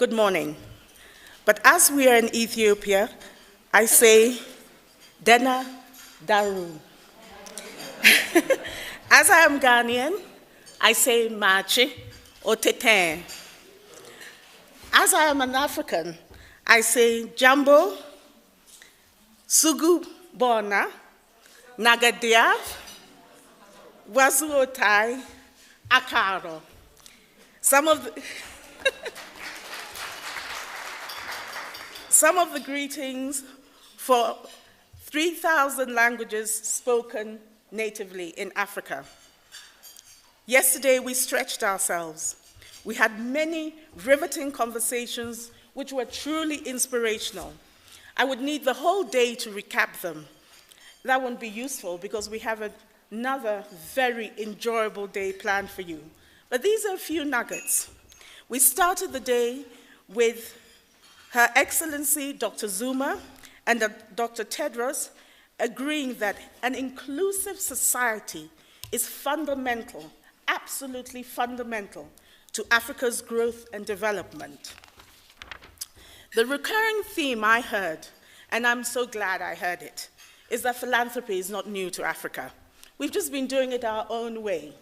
Good morning. But as we are in Ethiopia, I say, Dena Daru. As I am Ghanaian, I say Machi or Teten. As I am an African, I say Jambo, Sugu Bona, Nagadia, Wazuotai, Akaro. Some of the greetings for 3,000 languages spoken natively in Africa. Yesterday, we stretched ourselves. We had many riveting conversations which were truly inspirational. I would need the whole day to recap them. That wouldn't be useful because we have another very enjoyable day planned for you. But these are a few nuggets. We started the day with Her Excellency Dr. Zuma and Dr. Tedros agreeing that an inclusive society is fundamental, absolutely fundamental, to Africa's growth and development. The recurring theme I heard, and I'm so glad I heard it, is that philanthropy is not new to Africa. We've just been doing it our own way,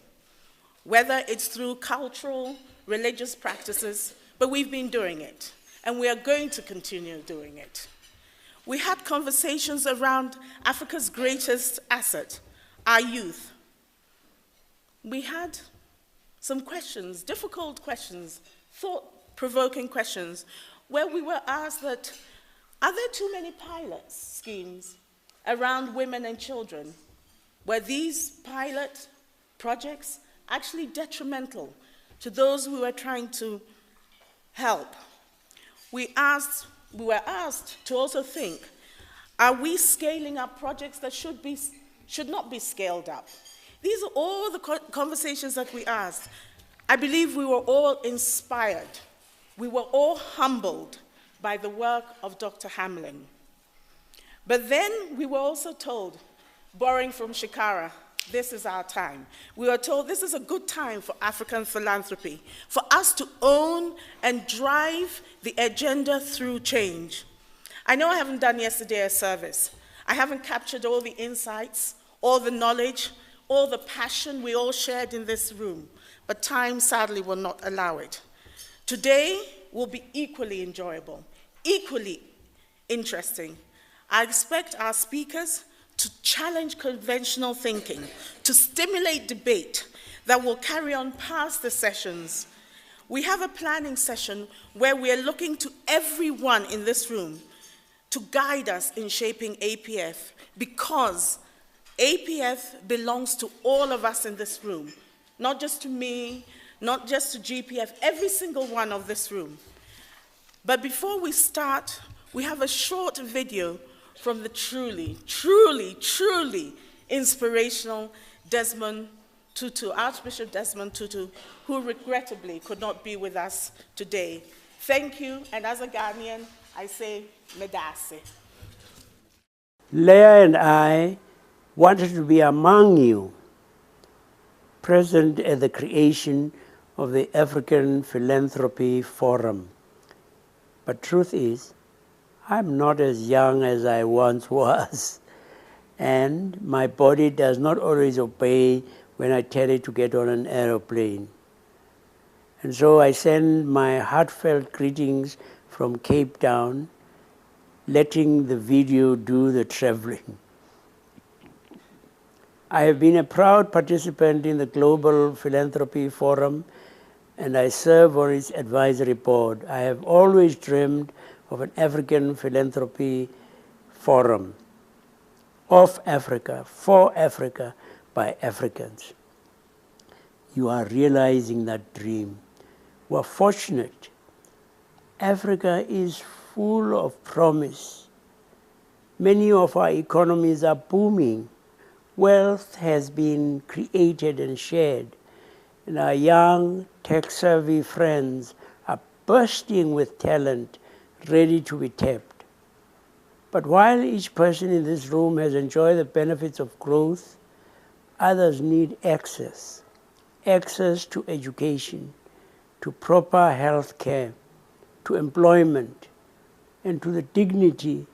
whether it's through cultural, religious practices, but we've been doing it, and we are going to continue doing it. We had conversations around Africa's greatest asset, our youth. We had some questions, difficult questions, thought-provoking questions, where we were asked that, are there too many pilot schemes around women and children? Were these pilot projects actually detrimental to those who were trying to help? We were asked to also think, are we scaling up projects that should not be scaled up? These are all the conversations that we asked. I believe we were all inspired. We were all humbled by the work of Dr. Hamlin. But then we were also told, borrowing from Shikara, this is our time. We were told this is a good time for African philanthropy, for us to own and drive the agenda through change. I know I haven't done yesterday a service. I haven't captured all the insights, all the knowledge, all the passion we all shared in this room, but time sadly will not allow it. Today will be equally enjoyable, equally interesting. I expect our speakers to challenge conventional thinking, to stimulate debate that will carry on past the sessions. We have a planning session where we are looking to everyone in this room to guide us in shaping APF, because APF belongs to all of us in this room, not just to me, not just to GPF, every single one of this room. But before we start, we have a short video from the truly, truly, truly inspirational Desmond Tutu, Archbishop Desmond Tutu, who regrettably could not be with us today. Thank you, and as a Ghanaian, I say, Medase. Leah and I wanted to be among you, present at the creation of the African Philanthropy Forum. But truth is, I'm not as young as I once was, and my body does not always obey when I tell it to get on an aeroplane. And so I send my heartfelt greetings from Cape Town, letting the video do the traveling. I have been a proud participant in the Global Philanthropy Forum, and I serve on its advisory board. I have always dreamed of an African Philanthropy Forum, of Africa, for Africa, by Africans. You are realizing that dream. We are fortunate. Africa is full of promise. Many of our economies are booming. Wealth has been created and shared, and our young, tech-savvy friends are bursting with talent, ready to be tapped. But while each person in this room has enjoyed the benefits of growth, others need access to education, to proper health care, to employment, and to the dignity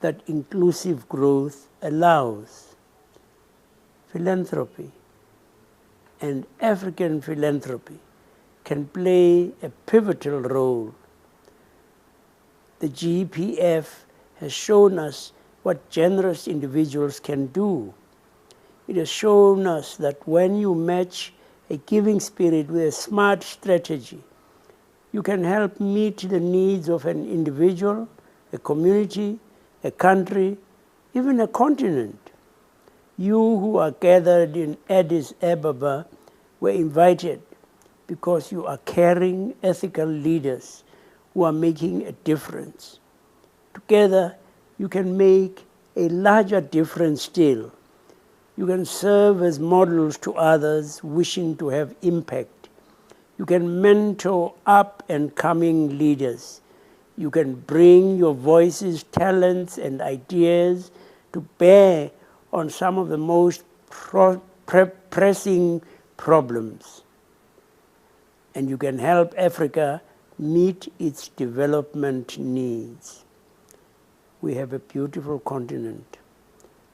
that inclusive growth allows. Philanthropy and African philanthropy can play a pivotal role. The GPF has shown us what generous individuals can do. It has shown us that when you match a giving spirit with a smart strategy, you can help meet the needs of an individual, a community, a country, even a continent. You who are gathered in Addis Ababa were invited because you are caring, ethical leaders who are making a difference. Together, you can make a larger difference still. You can serve as models to others wishing to have impact. You can mentor up-and-coming leaders. You can bring your voices, talents, and ideas to bear on some of the most pressing problems. And you can help Africa meet its development needs. We have a beautiful continent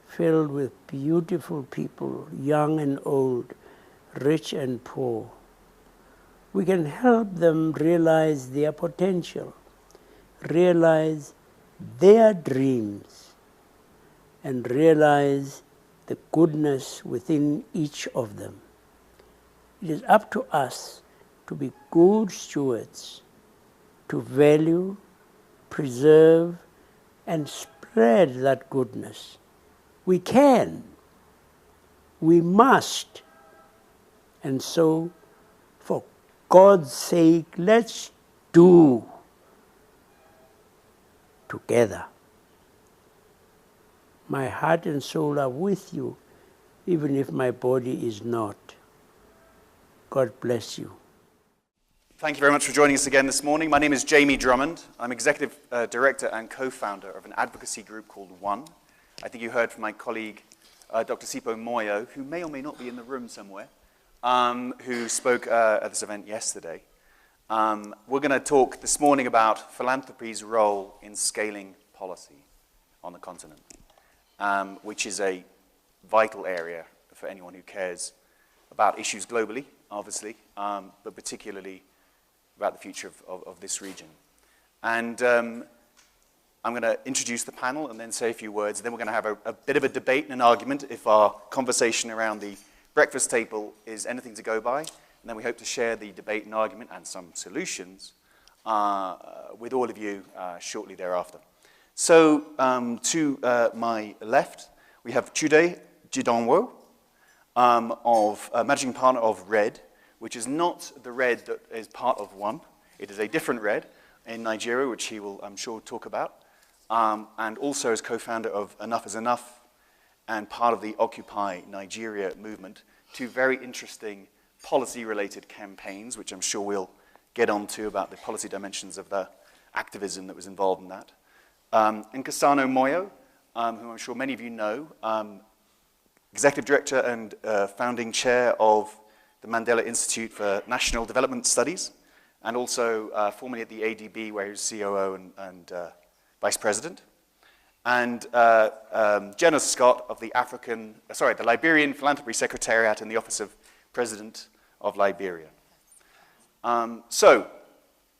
filled with beautiful people, young and old, rich and poor. We can help them realize their potential, realize their dreams, and realize the goodness within each of them. It is up to us to be good stewards, to value, preserve, and spread that goodness. We can, we must, and so, for God's sake, let's do together. My heart and soul are with you, even if my body is not. God bless you. Thank you very much for joining us again this morning. My name is Jamie Drummond. I'm Executive Director and co-founder of an advocacy group called One. I think you heard from my colleague, Dr. Sipo Moyo, who may or may not be in the room somewhere, who spoke at this event yesterday. We're going to talk this morning about philanthropy's role in scaling policy on the continent, which is a vital area for anyone who cares about issues globally, obviously, but particularly about the future of this region. And I'm going to introduce the panel and then say a few words. Then we're going to have a bit of a debate and an argument if our conversation around the breakfast table is anything to go by. And then we hope to share the debate and argument and some solutions with all of you shortly thereafter. So to my left, we have Chude Jidonwo, managing partner of RED, which is not the RED that is part of One. It is a different RED in Nigeria, which he will, I'm sure, talk about. And also as co-founder of Enough is Enough and part of the Occupy Nigeria movement, two very interesting policy-related campaigns, which I'm sure we'll get onto about the policy dimensions of the activism that was involved in that. And Nkosana Moyo, who I'm sure many of you know, Executive Director and founding chair of the Mandela Institute for National Development Studies, and also formerly at the ADB, where he was COO and Vice President, and Jenna Scott of the Liberian Philanthropy Secretariat in the Office of President of Liberia. So,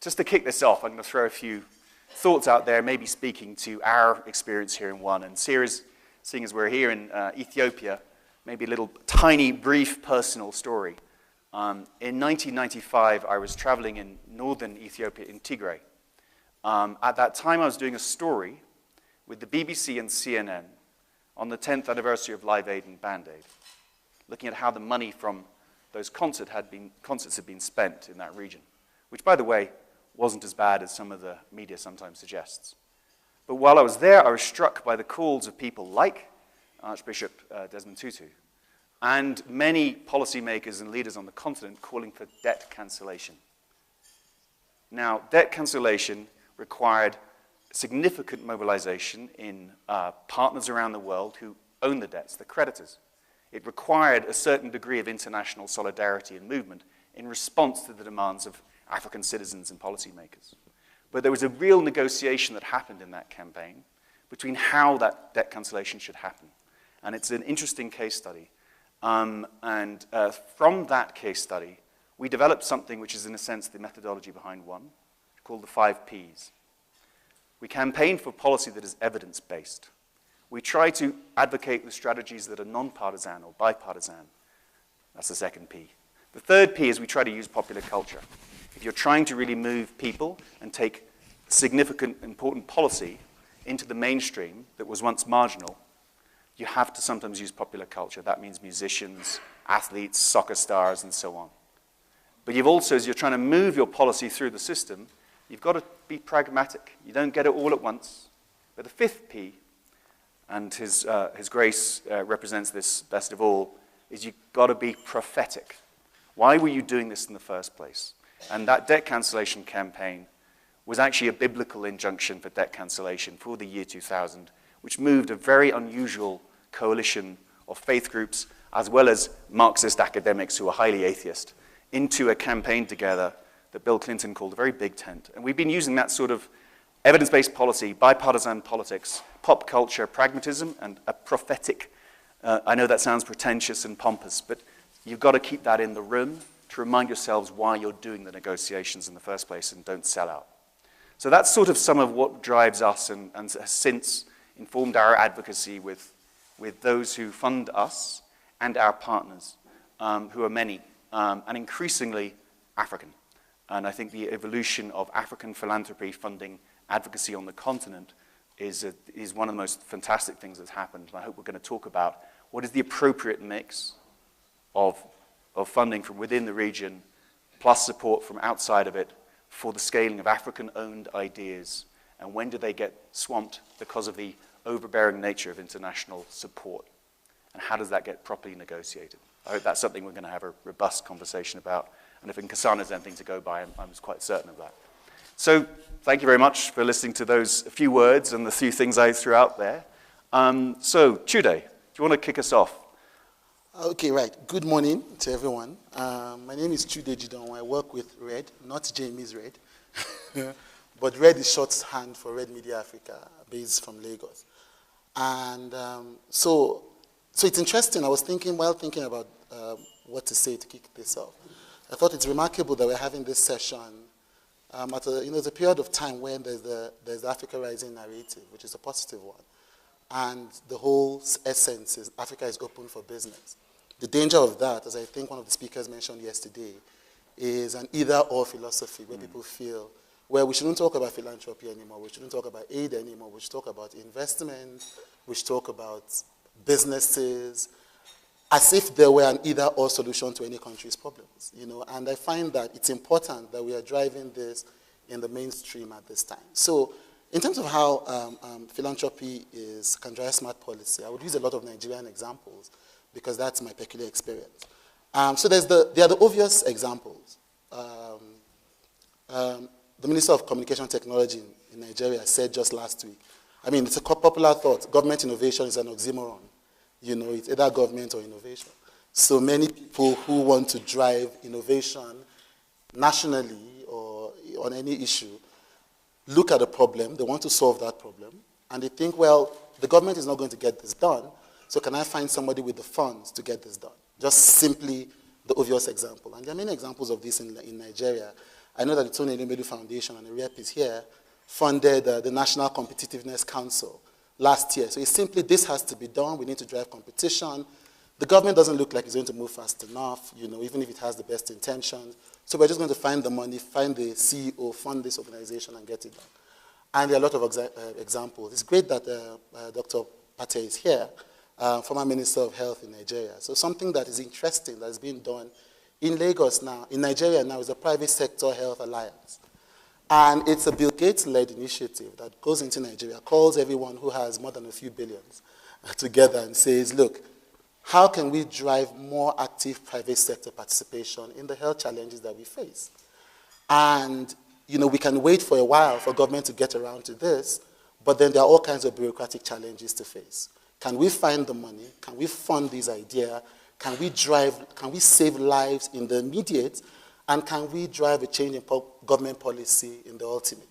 just to kick this off, I'm going to throw a few thoughts out there, maybe speaking to our experience here in One, and seeing as we're here in Ethiopia, maybe a little tiny, brief personal story. In 1995, I was traveling in northern Ethiopia in Tigray. At that time, I was doing a story with the BBC and CNN on the 10th anniversary of Live Aid and Band Aid, looking at how the money from those concerts had been spent in that region, which, by the way, wasn't as bad as some of the media sometimes suggests. But while I was there, I was struck by the calls of people like Archbishop Desmond Tutu and many policymakers and leaders on the continent calling for debt cancellation. Now, debt cancellation required significant mobilization in partners around the world who own the debts, the creditors. It required a certain degree of international solidarity and movement in response to the demands of African citizens and policymakers. But there was a real negotiation that happened in that campaign between how that debt cancellation should happen. And it's an interesting case study. From that case study, we developed something which is, in a sense, the methodology behind one, called the 5 Ps. We campaign for policy that is evidence-based. We try to advocate the strategies that are non-partisan or bipartisan. That's the second P. The third P is we try to use popular culture. If you're trying to really move people and take significant, important policy into the mainstream that was once marginal, you have to sometimes use popular culture. That means musicians, athletes, soccer stars, and so on. But you've also, as you're trying to move your policy through the system, you've got to be pragmatic. You don't get it all at once. But the 5th P, and His Grace represents this best of all, is you've got to be prophetic. Why were you doing this in the first place? And that debt cancellation campaign was actually a biblical injunction for debt cancellation for the year 2000, which moved a very unusual coalition of faith groups, as well as Marxist academics who are highly atheist, into a campaign together that Bill Clinton called a very big tent. And we've been using that sort of evidence-based policy, bipartisan politics, pop culture, pragmatism, and a prophetic. I know that sounds pretentious and pompous, but you've got to keep that in the room to remind yourselves why you're doing the negotiations in the first place and don't sell out. So that's sort of some of what drives us and has since informed our advocacy with those who fund us and our partners, who are many, and increasingly African. And I think the evolution of African philanthropy funding advocacy on the continent is one of the most fantastic things that's happened. And I hope we're going to talk about what is the appropriate mix of funding from within the region, plus support from outside of it, for the scaling of African-owned ideas, and when do they get swamped because of the overbearing nature of international support, and how does that get properly negotiated? I hope that's something we're going to have a robust conversation about, and if Nkosana is anything to go by, I'm quite certain of that. So thank you very much for listening to those few words and the few things I threw out there. So Chude, do you want to kick us off? Okay, right. Good morning to everyone. My name is Chude Jidon. I work with RED, not Jamie's RED, but RED is shorthand for Red Media Africa, based from Lagos. And so it's interesting. I was thinking about what to say to kick this off. I thought it's remarkable that we're having this session at a period of time when there's the Africa Rising narrative, which is a positive one. And the whole essence is Africa is open for business. The danger of that, as I think one of the speakers mentioned yesterday, is an either-or philosophy where people feel, well, we shouldn't talk about philanthropy anymore, we shouldn't talk about aid anymore, we should talk about investment, we should talk about businesses, as if there were an either-or solution to any country's problems. And I find that it's important that we are driving this in the mainstream at this time. So in terms of how philanthropy can drive smart policy, I would use a lot of Nigerian examples, because that's my peculiar experience. So there are the obvious examples. The Minister of Communication Technology in Nigeria said just last week, I mean, it's a popular thought, government innovation is an oxymoron. It's either government or innovation. So many people who want to drive innovation nationally or on any issue look at a problem, they want to solve that problem, and they think, well, the government is not going to get this done, so can I find somebody with the funds to get this done? Just simply the obvious example. And there are many examples of this in Nigeria. I know that the Tony Elumelu Foundation, and the rep is here, funded the National Competitiveness Council last year. So it's simply, this has to be done. We need to drive competition. The government doesn't look like it's going to move fast enough, even if it has the best intentions. So we're just going to find the money, find the CEO, fund this organization, and get it done. And there are a lot of examples. It's great that Dr. Pate is here, former Minister of Health in Nigeria. So something that is interesting that is being done in Lagos now, in Nigeria now, is a private sector health alliance. And it's a Bill Gates-led initiative that goes into Nigeria, calls everyone who has more than a few billions together and says, look, how can we drive more active private sector participation in the health challenges that we face? And we can wait for a while for government to get around to this, but then there are all kinds of bureaucratic challenges to face. Can we find the money? Can we fund this idea? Can we save lives in the immediate? And can we drive a change in government policy in the ultimate?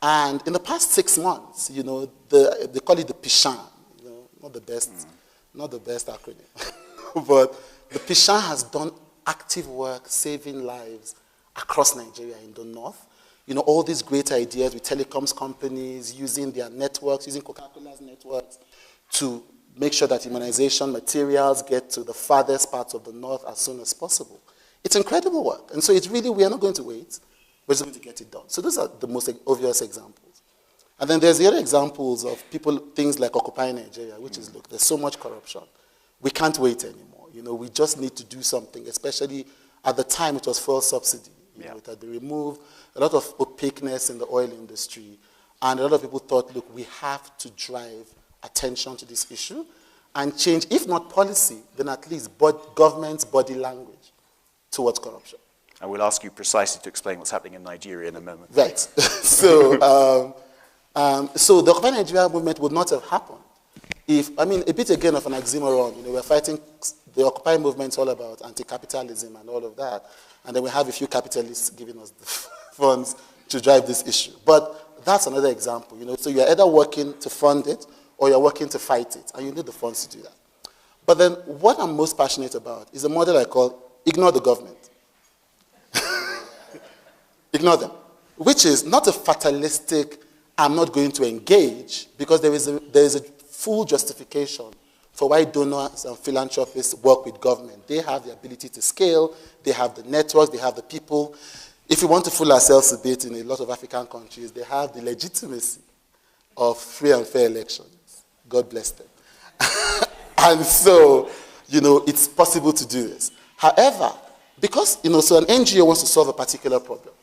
And in the past 6 months, you know, they call it the PISHAN, you know, not the best acronym. But the PISHAN has done active work saving lives across Nigeria in the north. You know, all these great ideas with telecoms companies using their networks, using Coca-Cola's networks to make sure that immunization materials get to the farthest parts of the north as soon as possible. It's incredible work. And so it's really, we are not going to wait. We're just going to get it done. So those are the most obvious examples. And then there's the other examples of people, things like Occupy Nigeria, which is, look, there's so much corruption. We can't wait anymore. You know, we just need to do something, especially at the time it was fuel subsidy. You know, it had been removed, a lot of opaqueness in the oil industry. And a lot of people thought, look, we have to drive attention to this issue and change, if not policy, then at least government's body language towards corruption. I will ask you precisely to explain what's happening in Nigeria in a moment. Right. So the Occupy Nigeria movement would not have happened if, I mean, a bit again of an oxymoron. You know, we're fighting, the Occupy movement's all about anti-capitalism and all of that. And then we have a few capitalists giving us the funds to drive this issue. But that's another example, you know. So you're either working to fund it or you're working to fight it, and you need the funds to do that. But then what I'm most passionate about is a model I call ignore the government. Ignore them, which is not a fatalistic, I'm not going to engage, because there is a full justification for why donors and philanthropists work with government. They have the ability to scale, they have the networks, they have the people. If we want to fool ourselves a bit in a lot of African countries, they have the legitimacy of free and fair elections. God bless them. And so, you know, it's possible to do this. However, because, you know, so an NGO wants to solve a particular problem,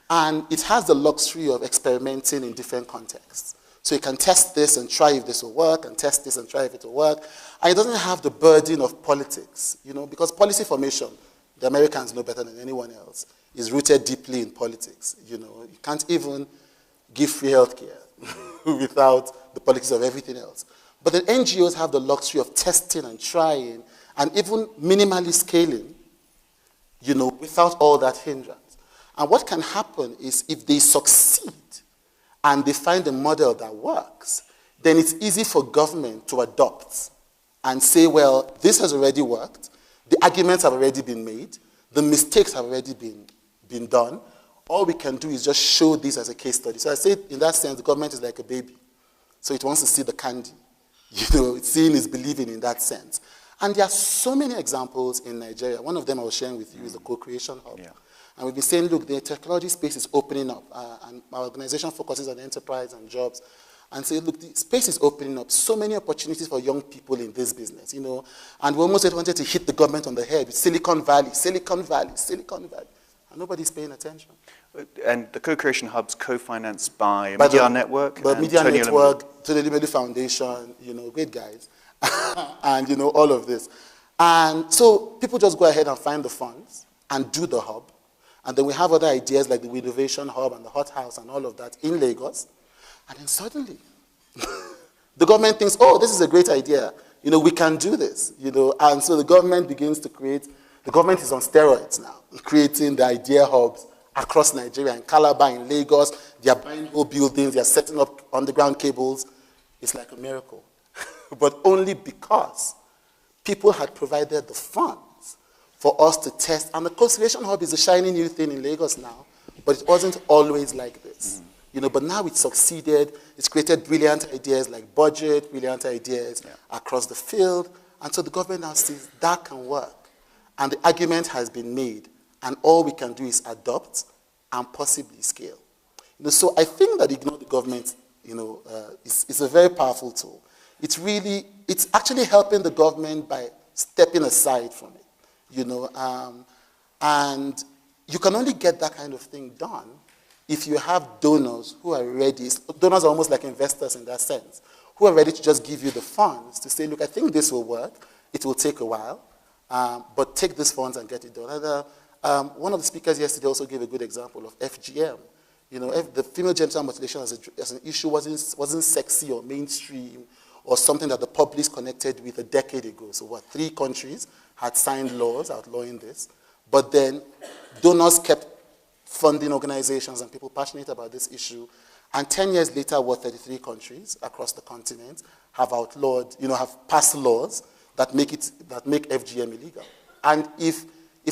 and it has the luxury of experimenting in different contexts. So you can test this and try if this will work, and test this and try if it will work. And it doesn't have the burden of politics, you know, because policy formation, the Americans know better than anyone else, is rooted deeply in politics. You know, you can't even give free healthcare without the politics of everything else. But the NGOs have the luxury of testing and trying and even minimally scaling, you know, without all that hindrance. And what can happen is if they succeed and they find a model that works, then it's easy for government to adopt and say, well, this has already worked, the arguments have already been made, the mistakes have already been done. All we can do is just show this as a case study. So I say, in that sense, the government is like a baby. So it wants to see the candy. You know, seeing is believing in that sense. And there are so many examples in Nigeria. One of them I was sharing with you is the co-creation hub. Yeah. And we've been saying, look, the technology space is opening up, and our organization focuses on enterprise and jobs, and say, look, the space is opening up, so many opportunities for young people in this business, you know, and we almost wanted to hit the government on the head with Silicon Valley, Silicon Valley, Silicon Valley, and nobody's paying attention. And the co-creation hub's co-financed by Media Network, the Media Network, to the Limelu Foundation, you know, great guys, and, you know, all of this. And so people just go ahead and find the funds and do the hub. And then we have other ideas like the Innovation Hub and the Hot House and all of that in Lagos. And then suddenly, the government thinks, oh, this is a great idea. You know, we can do this. You know, and so the government begins to create, the government is on steroids now, creating the idea hubs across Nigeria, in Calabar, in Lagos. They are buying whole buildings, they are setting up underground cables. It's like a miracle. But only because people had provided the funds for us to test. And the Conservation Hub is a shiny new thing in Lagos now, but it wasn't always like this. You know, but now it's succeeded. It's created brilliant ideas like budget, brilliant ideas across the field. And so the government now says that can work. And the argument has been made. And all we can do is adopt and possibly scale. You know, so I think that ignore the government, you know, is a very powerful tool. It's actually helping the government by stepping aside from it. You know, and you can only get that kind of thing done if you have donors who are ready. Donors are almost like investors in that sense, who are ready to just give you the funds to say, look, I think this will work. It will take a while, but take these funds and get it done. One of the speakers yesterday also gave a good example of FGM. You know, the female genital mutilation as an issue wasn't sexy or mainstream or something that the public connected with a decade ago. So 3 countries had signed laws outlawing this, but then donors kept funding organizations and people passionate about this issue, And 10 years later, 33 countries across the continent have outlawed, have passed laws that make FGM illegal. And if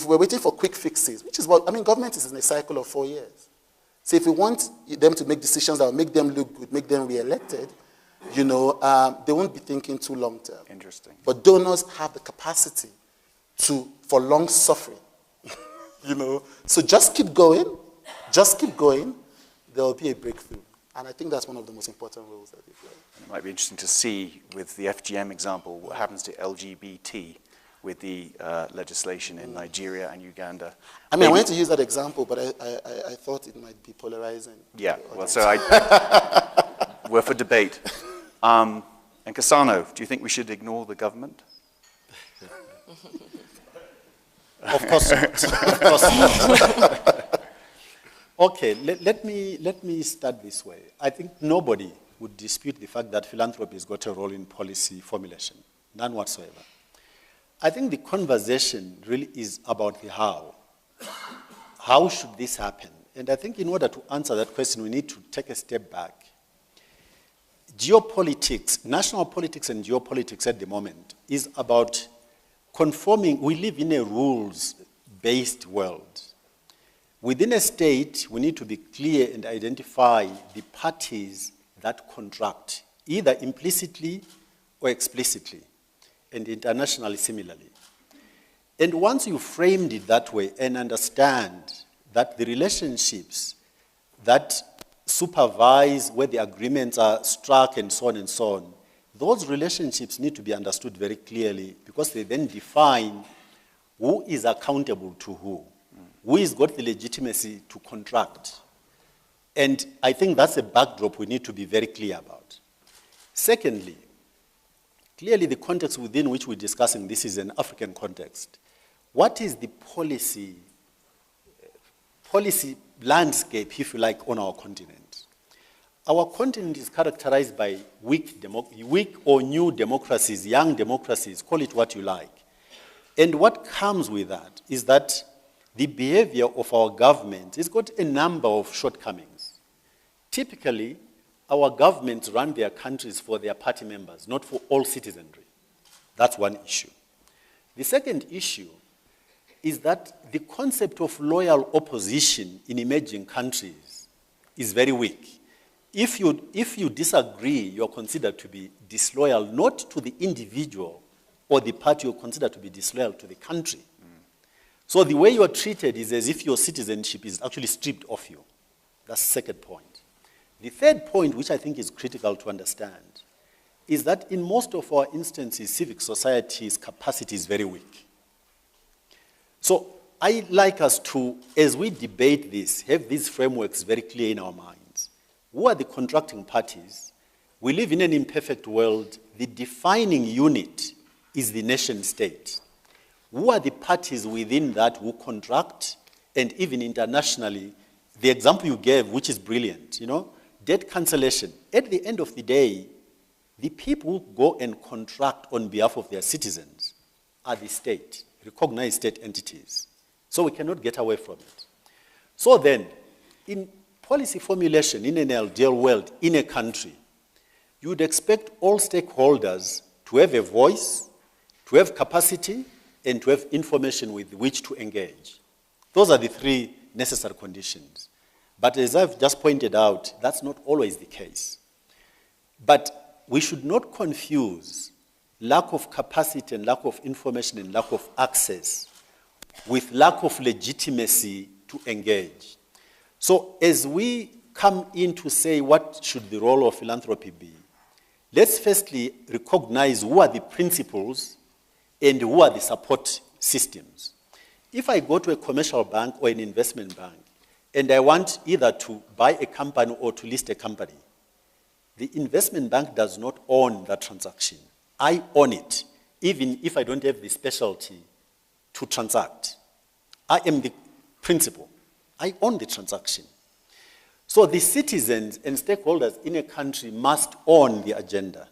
we're waiting for quick fixes, which is government is in a cycle of 4 years. So if we want them to make decisions that will make them look good, make them re-elected, they won't be thinking too long term. Interesting. But donors have the capacity for long suffering, So just keep going, there will be a breakthrough. And I think that's one of the most important roles that they play. It might be interesting to see, with the FGM example, what happens to LGBT with the legislation in Nigeria and Uganda. I wanted to use that example, but I thought it might be polarizing. Yeah, well, so we're for debate. And Kasano, do you think we should ignore the government? Of course not. Of course not. Okay, let me start this way. I think nobody would dispute the fact that philanthropy has got a role in policy formulation, none whatsoever. I think the conversation really is about the how. How should this happen? And I think in order to answer that question, we need to take a step back. Geopolitics, national politics and geopolitics at the moment is about conforming. We live in a rules-based world. Within a state, we need to be clear and identify the parties that contract, either implicitly or explicitly, and internationally similarly. And once you framed it that way and understand that the relationships that supervise where the agreements are struck and so on, those relationships need to be understood very clearly, because they then define who is accountable to who has got the legitimacy to contract. And I think that's a backdrop we need to be very clear about. Secondly, clearly the context within which we're discussing this is an African context. What is the policy landscape, if you like, on our continent? Our continent is characterized by weak or new democracies, young democracies, call it what you like. And what comes with that is that the behavior of our government has got a number of shortcomings. Typically, our governments run their countries for their party members, not for all citizenry. That's one issue. The second issue is that the concept of loyal opposition in emerging countries is very weak. If you disagree, you're considered to be disloyal, not to the individual or the party, you're considered to be disloyal to the country. So the way you are treated is as if your citizenship is actually stripped of you. That's the second point. The third point, which I think is critical to understand, is that in most of our instances, civic society's capacity is very weak. So I'd like us to, as we debate this, have these frameworks very clear in our minds. Who are the contracting parties? We live in an imperfect world. The defining unit is the nation state. Who are the parties within that who contract, and even internationally, the example you gave, which is brilliant, debt cancellation. At the end of the day, the people who go and contract on behalf of their citizens are the state, recognized state entities. So we cannot get away from it. So then, in policy formulation, in an ideal world, in a country, you would expect all stakeholders to have a voice, to have capacity, and to have information with which to engage. Those are the three necessary conditions. But as I've just pointed out, that's not always the case. But we should not confuse lack of capacity and lack of information and lack of access with lack of legitimacy to engage. So as we come in to say what should the role of philanthropy be, let's firstly recognize who are the principles and who are the support systems. If I go to a commercial bank or an investment bank, and I want either to buy a company or to list a company, the investment bank does not own that transaction. I own it, even if I don't have the specialty to transact. I am the principal. I own the transaction. So the citizens and stakeholders in a country must own the agenda.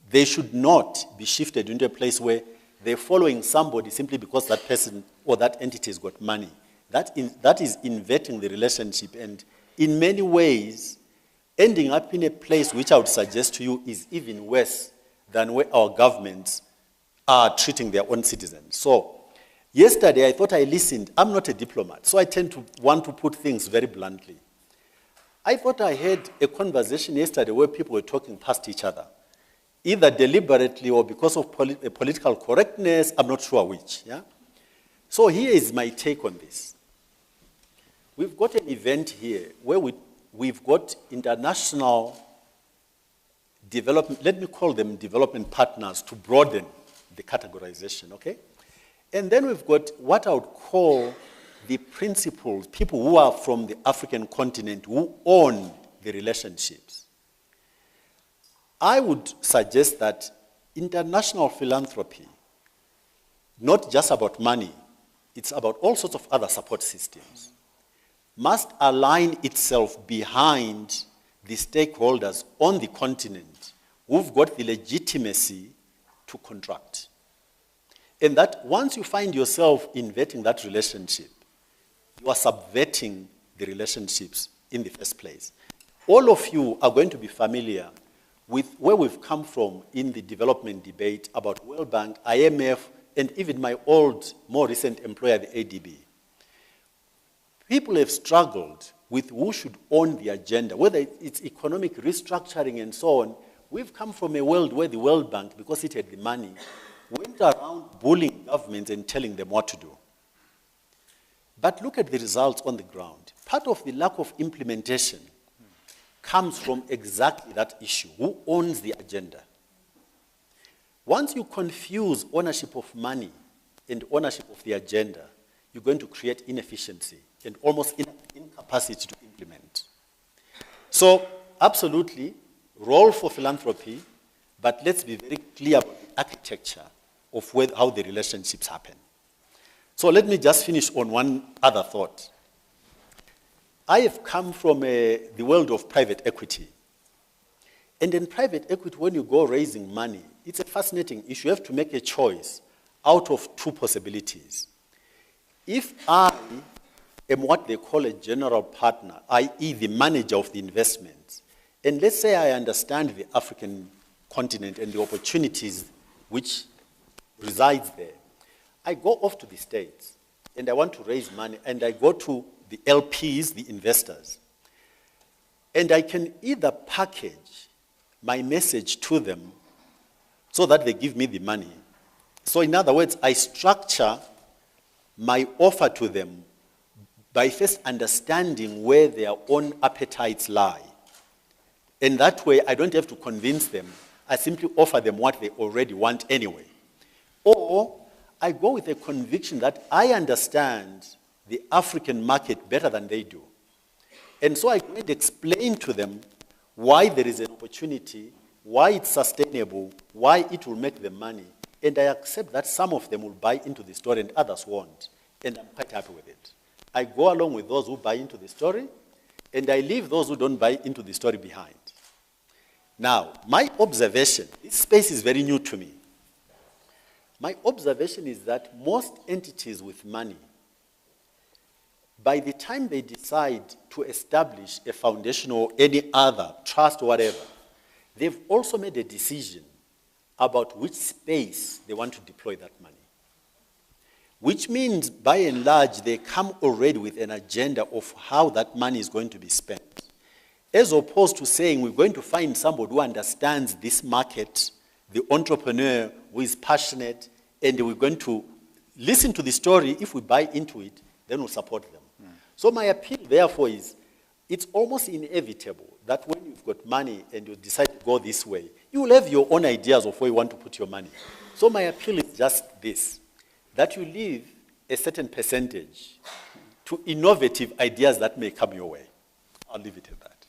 They should not be shifted into a place where they're following somebody simply because that person or that entity has got money. That is inverting the relationship, and in many ways, ending up in a place which I would suggest to you is even worse than where our governments are treating their own citizens. So, yesterday I thought I listened. I'm not a diplomat, so I tend to want to put things very bluntly. I thought I had a conversation yesterday where people were talking past each other, either deliberately or because of political correctness, I'm not sure which. Yeah? So here is my take on this. We've got an event here where we've got international development, let me call them development partners to broaden the categorization, okay? And then we've got what I would call the principles, people who are from the African continent who own the relationships. I would suggest that international philanthropy, not just about money, it's about all sorts of other support systems, must align itself behind the stakeholders on the continent who've got the legitimacy to contract. And that once you find yourself inverting that relationship, you are subverting the relationships in the first place. All of you are going to be familiar with where we've come from in the development debate about World Bank, IMF, and even my old, more recent employer, the ADB. People have struggled with who should own the agenda, whether it's economic restructuring and so on. We've come from a world where the World Bank, because it had the money, went around bullying governments and telling them what to do. But look at the results on the ground. Part of the lack of implementation comes from exactly that issue. Who owns the agenda? Once you confuse ownership of money and ownership of the agenda, you're going to create inefficiency and almost incapacity to implement. So, absolutely, role for philanthropy, but let's be very clear about the architecture of how the relationships happen. So let me just finish on one other thought. I have come from the world of private equity. And in private equity, when you go raising money, it's a fascinating issue. You have to make a choice out of two possibilities. If I am what they call a general partner, i.e. the manager of the investments, and let's say I understand the African continent and the opportunities which resides there, I go off to the States and I want to raise money and I go to the LPs, the investors, and I can either package my message to them so that they give me the money. So in other words, I structure my offer to them by first understanding where their own appetites lie. And that way, I don't have to convince them. I simply offer them what they already want anyway. Or I go with a conviction that I understand the African market better than they do. And so I can explain to them why there is an opportunity, why it's sustainable, why it will make them money. And I accept that some of them will buy into the story and others won't. And I'm quite happy with it. I go along with those who buy into the story, and I leave those who don't buy into the story behind. Now, my observation, this space is very new to me. My observation is that most entities with money, by the time they decide to establish a foundation or any other trust or whatever, they've also made a decision about which space they want to deploy that money. Which means, by and large, they come already with an agenda of how that money is going to be spent. As opposed to saying, we're going to find somebody who understands this market, the entrepreneur who is passionate, and we're going to listen to the story. If we buy into it, then we'll support them. So my appeal, therefore, is it's almost inevitable that when you've got money and you decide to go this way, you will have your own ideas of where you want to put your money. So my appeal is just this, that you leave a certain percentage to innovative ideas that may come your way. I'll leave it at that.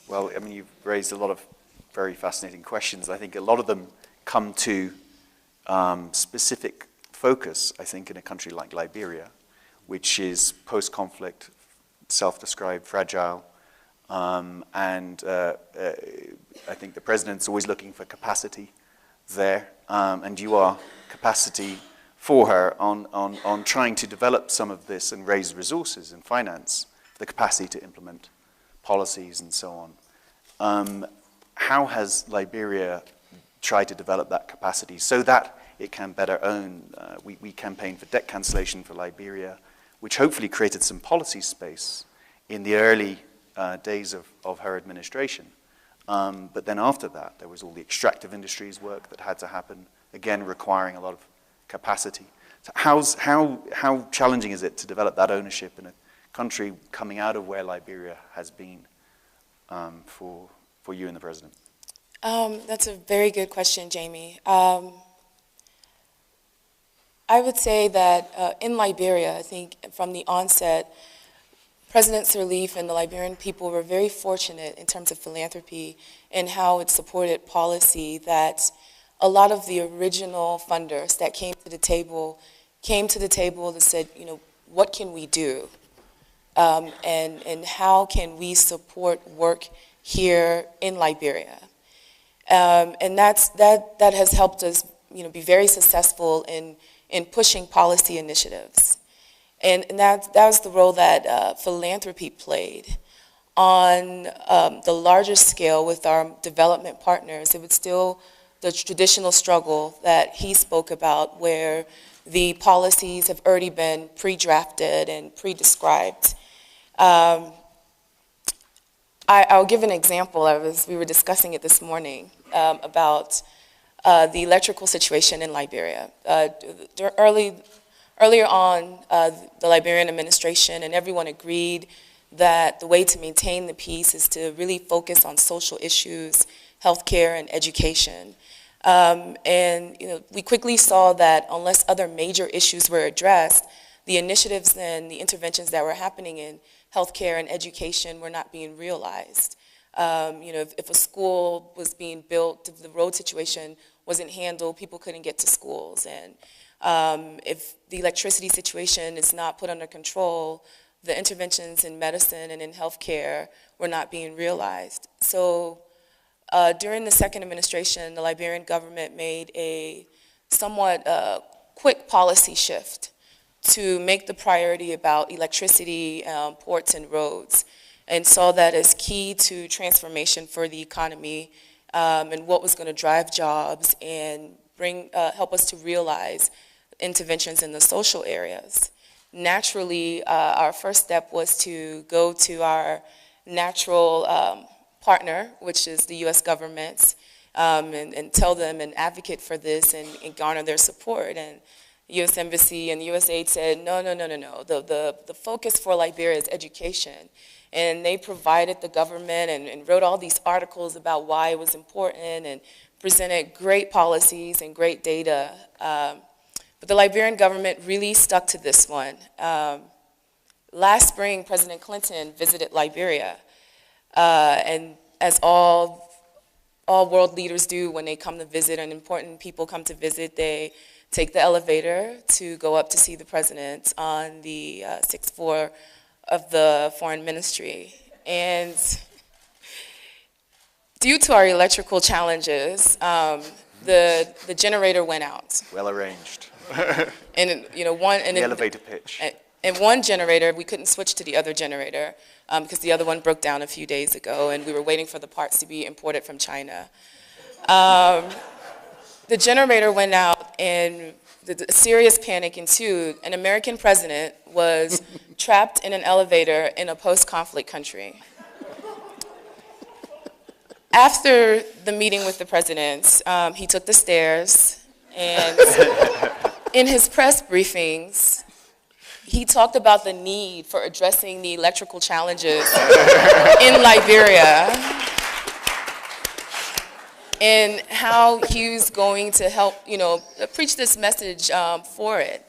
Well, I mean, you've raised a lot of very fascinating questions. I think a lot of them come to specific focus, I think, in a country like Liberia, which is post-conflict, self-described, fragile, and I think the president's always looking for capacity there, and you are capacity for her on trying to develop some of this and raise resources and finance the capacity to implement policies and so on. how has Liberia tried to develop that capacity so that it can better own? We campaigned for debt cancellation for Liberia, which hopefully created some policy space in the early days of her administration. But then after that, there was all the extractive industries work that had to happen, again requiring a lot of capacity. So how challenging is it to develop that ownership in a country coming out of where Liberia has been for you and the president? That's a very good question, Jamie. I would say that in Liberia, I think from the onset, President Sirleaf and the Liberian people were very fortunate in terms of philanthropy and how it supported policy that a lot of the original funders that came to the table and said, you know, what can we do? And how can we support work here in Liberia? And that has helped us, you know, be very successful in pushing policy initiatives. And that was the role that philanthropy played. On the larger scale with our development partners, it was still the traditional struggle that he spoke about, where the policies have already been pre-drafted and pre-described. I'll give an example. We were discussing it this morning about the electrical situation in Liberia. Earlier on, the Liberian administration and everyone agreed that the way to maintain the peace is to really focus on social issues, healthcare, and education. And you know, we quickly saw that unless other major issues were addressed, the initiatives and the interventions that were happening in healthcare and education were not being realized. You know, if a school was being built, if the road situation wasn't handled, people couldn't get to schools. And if the electricity situation is not put under control, the interventions in medicine and in healthcare were not being realized. So during the second administration, the Liberian government made a somewhat quick policy shift to make the priority about electricity, ports, and roads, and saw that as key to transformation for the economy and what was going to drive jobs and help us to realize interventions in the social areas. Naturally, our first step was to go to our natural partner, which is the U.S. government, and tell them and advocate for this and garner their support. And the U.S. Embassy and the USAID said, no. The focus for Liberia is education. And they provided the government and wrote all these articles about why it was important and presented great policies and great data. But the Liberian government really stuck to this one. Last spring, President Clinton visited Liberia. And as all world leaders do when they come to visit and important people come to visit, they take the elevator to go up to see the president on the 6th floor of the foreign ministry. And due to our electrical challenges, the generator went out. Well arranged. And you know, the elevator pitch. And one generator, we couldn't switch to the other generator because the other one broke down a few days ago, and we were waiting for the parts to be imported from China. The generator went out, and the serious panic ensued. An American president was trapped in an elevator in a post-conflict country. After the meeting with the president, he took the stairs, and in his press briefings, he talked about the need for addressing the electrical challenges in Liberia and how he was going to help, you know, preach this message for it.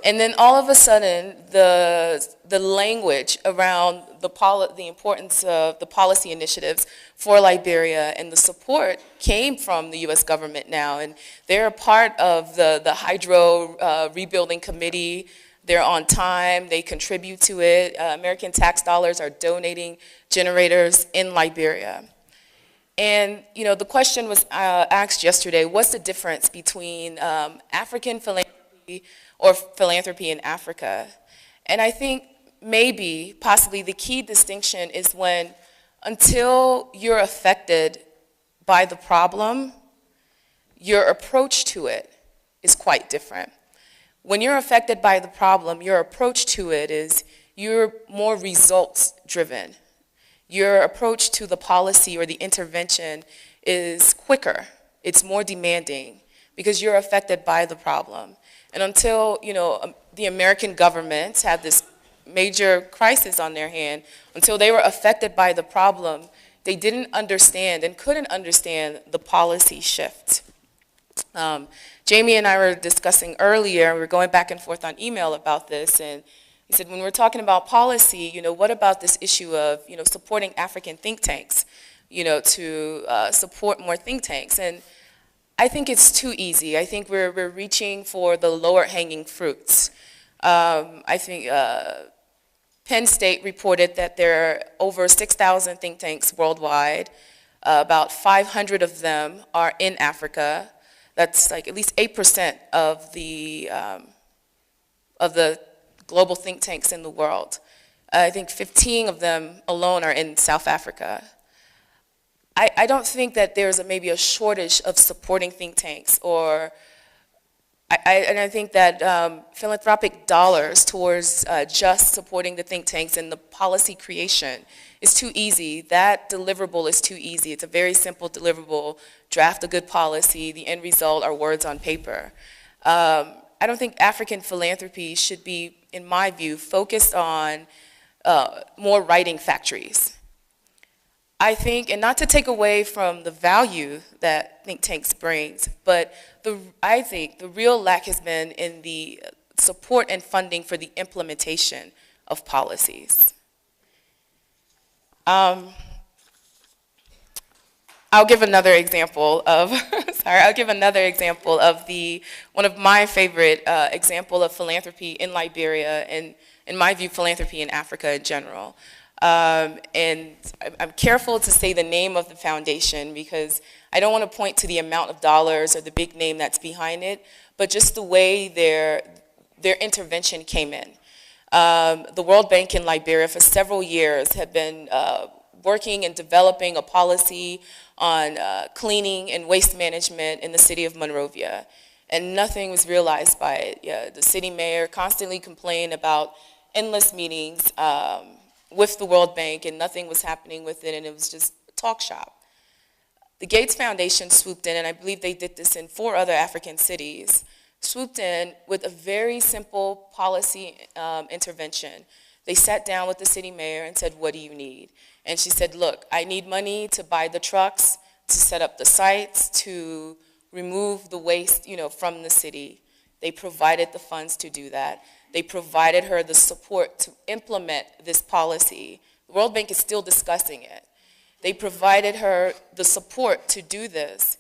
And then all of a sudden, the language around the importance of the policy initiatives for Liberia and the support came from the U.S. government now. And they're a part of the Hydro Rebuilding Committee. They're on time, they contribute to it. American tax dollars are donating generators in Liberia. And you know, the question was asked yesterday, what's the difference between African philanthropy or philanthropy in Africa? And I think maybe, possibly the key distinction is when until you're affected by the problem, your approach to it is quite different. When you're affected by the problem, your approach to it is you're more results driven. Your approach to the policy or the intervention is quicker. It's more demanding because you're affected by the problem. And until, the American government had this major crisis on their hand, until they were affected by the problem, they didn't understand and couldn't understand the policy shift. Jamie and I were discussing earlier, we were going back and forth on email about this, and he said, when we're talking about policy, what about this issue of, supporting African think tanks, to support more think tanks? And I think it's too easy. I think we're reaching for the lower hanging fruits. I think Penn State reported that there are over 6,000 think tanks worldwide. About 500 of them are in Africa. That's like at least 8% of the global think tanks in the world. I think 15 of them alone are in South Africa. I don't think that there's maybe a shortage of supporting think tanks, or I think that philanthropic dollars towards just supporting the think tanks and the policy creation is too easy. That deliverable is too easy. It's a very simple deliverable. Draft a good policy. The end result are words on paper. I don't think African philanthropy should be, in my view, focused on more writing factories. I think, and not to take away from the value that think tanks brings, but I think the real lack has been in the support and funding for the implementation of policies. I'll give another example of, one of my favorite example of philanthropy in Liberia, and in my view, philanthropy in Africa in general. And I'm careful to say the name of the foundation because I don't want to point to the amount of dollars or the big name that's behind it, but just the way their intervention came in. The World Bank in Liberia for several years have been working and developing a policy on cleaning and waste management in the city of Monrovia, and nothing was realized by it. Yeah, the city mayor constantly complained about endless meetings with the World Bank, and nothing was happening with it, and it was just a talk shop. The Gates Foundation swooped in, and I believe they did this in 4 other African cities, swooped in with a very simple policy intervention. They sat down with the city mayor and said, what do you need? And she said, look, I need money to buy the trucks, to set up the sites, to remove the waste, from the city. They provided the funds to do that. They provided her the support to implement this policy. The World Bank is still discussing it. They provided her the support to do this.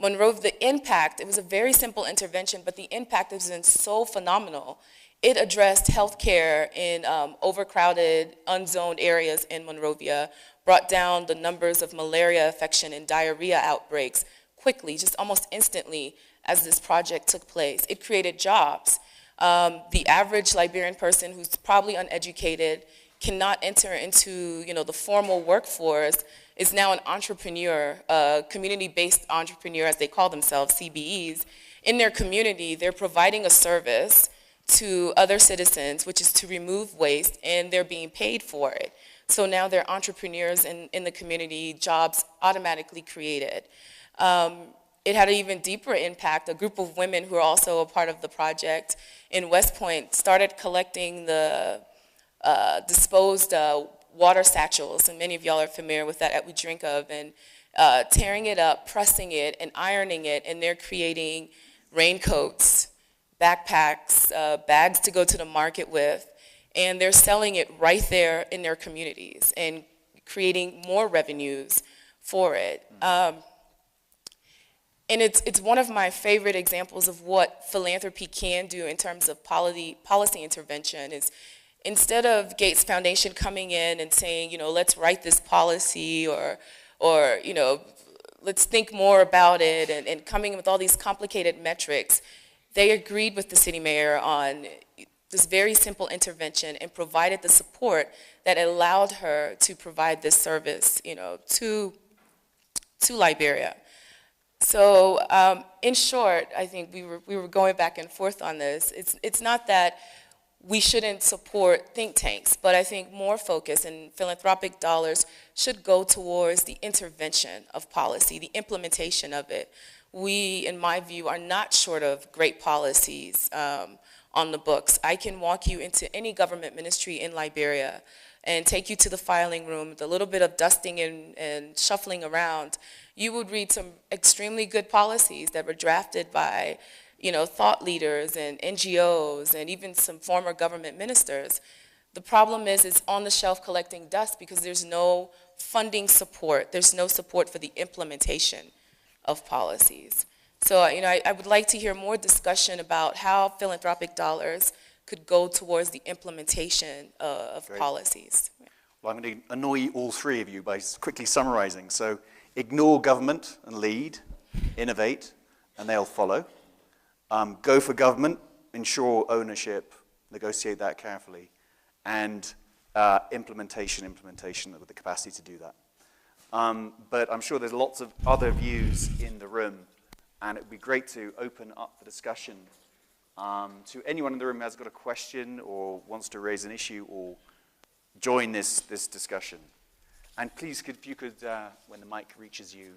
Monrovia, the impact, it was a very simple intervention, but the impact has been so phenomenal. It addressed healthcare in overcrowded, unzoned areas in Monrovia, brought down the numbers of malaria infection and diarrhea outbreaks quickly, just almost instantly as this project took place. It created jobs. The average Liberian person who's probably uneducated, cannot enter into the formal workforce, is now an entrepreneur, a community-based entrepreneur, as they call themselves, CBEs. In their community, they're providing a service to other citizens, which is to remove waste, and they're being paid for it. So now they're entrepreneurs in the community, jobs automatically created. It had an even deeper impact. A group of women who are also a part of the project in West Point started collecting the disposed water satchels, and many of y'all are familiar with that we drink of, and tearing it up, pressing it, and ironing it, and they're creating raincoats, backpacks, bags to go to the market with, and they're selling it right there in their communities and creating more revenues for it. And it's one of my favorite examples of what philanthropy can do in terms of policy intervention. Is instead of Gates Foundation coming in and saying, let's write this policy, or let's think more about it, and coming with all these complicated metrics, they agreed with the city mayor on this very simple intervention and provided the support that allowed her to provide this service, to Liberia. So in short, I think we were going back and forth on this. It's not that we shouldn't support think tanks, but I think more focus and philanthropic dollars should go towards the intervention of policy, the implementation of it. We, in my view, are not short of great policies on the books. I can walk you into any government ministry in Liberia and take you to the filing room with a little bit of dusting and shuffling around. You would read some extremely good policies that were drafted by thought leaders and NGOs and even some former government ministers. The problem is it's on the shelf collecting dust because there's no funding support. There's no support for the implementation of policies. So, I would like to hear more discussion about how philanthropic dollars could go towards the implementation of policies. Well, I'm going to annoy all three of you by quickly summarizing. So, ignore government and lead, innovate, and they'll follow. Go for government, ensure ownership, negotiate that carefully, and implementation with the capacity to do that. But I'm sure there's lots of other views in the room, and it would be great to open up the discussion to anyone in the room who has got a question or wants to raise an issue or join this discussion. And please, if you could, when the mic reaches you,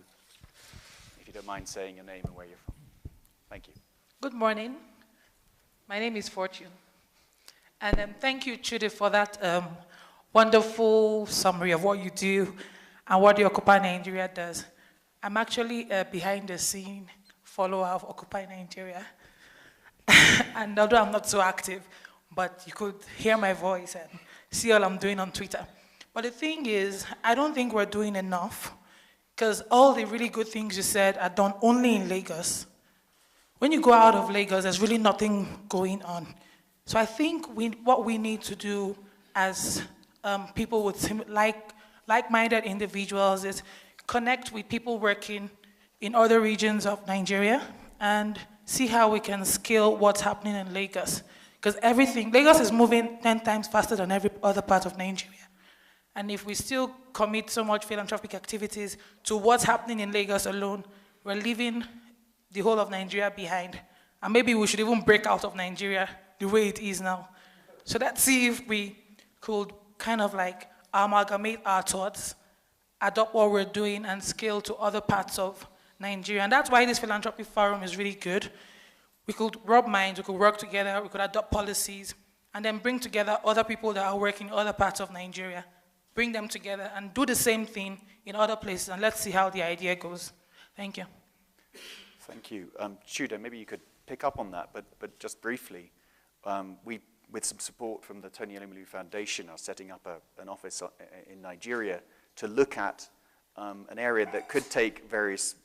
if you don't mind saying your name and where you're from. Thank you. Good morning. My name is Fortune. And thank you, Chude, for that wonderful summary of what you do and what the Occupy Nigeria does. I'm actually a behind-the-scene follower of Occupy Nigeria. And although I'm not so active, but you could hear my voice and see all I'm doing on Twitter. But the thing is, I don't think we're doing enough, because all the really good things you said are done only in Lagos. When you go out of Lagos, there's really nothing going on. So I think what we need to do as people with like-minded individuals is connect with people working in other regions of Nigeria and see how we can scale what's happening in Lagos. Because Lagos is moving 10 times faster than every other part of Nigeria. And if we still commit so much philanthropic activities to what's happening in Lagos alone, we're leaving the whole of Nigeria behind. And maybe we should even break out of Nigeria the way it is now. So let's see if we could kind of like amalgamate our thoughts, adopt what we're doing, and scale to other parts of Nigeria. And that's why this philanthropy forum is really good. We could rub minds, we could work together, we could adopt policies, and then bring together other people that are working in other parts of Nigeria, bring them together and do the same thing in other places, and let's see how the idea goes. Thank you. Thank you. Chude, maybe you could pick up on that, but just briefly, we, with some support from the Tony Elumelu Foundation, are setting up an office in Nigeria to look at an area that could take various